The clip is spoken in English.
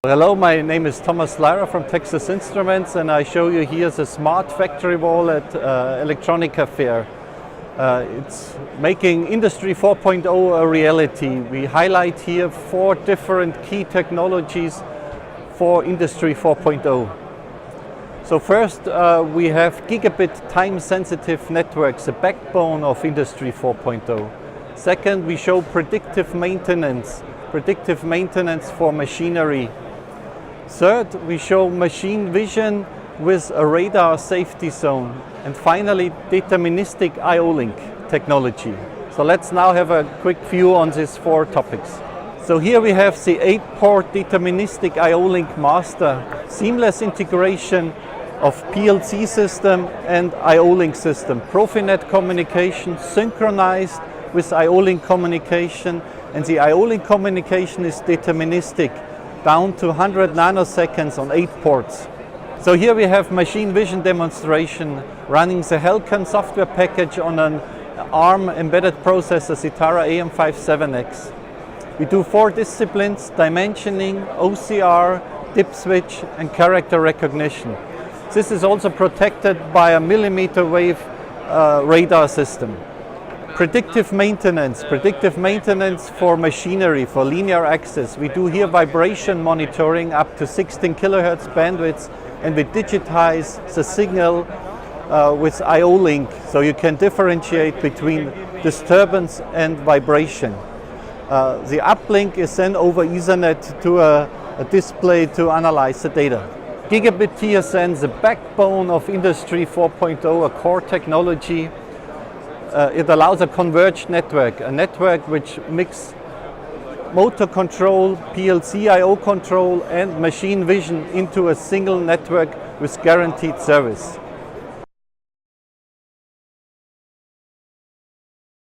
Hello, my name is Leyrer from Texas Instruments, and I show you here the smart factory wall at Electronica fair. It's making Industry 4.0 a reality. We highlight here 4 different key technologies for Industry 4.0. So first we have gigabit time-sensitive networks, the backbone of Industry 4.0. Second, we show predictive maintenance for machinery. Third, we show machine vision with a radar safety zone. And finally, deterministic I/O link technology. So let's now have a quick view on these 4 topics. So here we have the 8-port deterministic I/O link master, seamless integration of PLC system and I/O link system, Profinet communication synchronized with I/O link communication, and the I/O link communication is deterministic, down to 100 nanoseconds on 8 ports. So here we have machine vision demonstration running the Helkan software package on an ARM embedded processor, Citara AM57X. We do 4 disciplines: dimensioning, OCR, dip switch, and character recognition. This is also protected by a millimeter wave radar system. Predictive maintenance for machinery, for linear access. We do here vibration monitoring up to 16 kilohertz bandwidth, and we digitize the signal with I/O link, so you can differentiate between disturbance and vibration. The uplink is then over Ethernet to a display to analyze the data. Gigabit TSN, the backbone of Industry 4.0, a core technology. It allows a converged network, a network which mixes motor control, PLC I/O control, and machine vision into a single network with guaranteed service.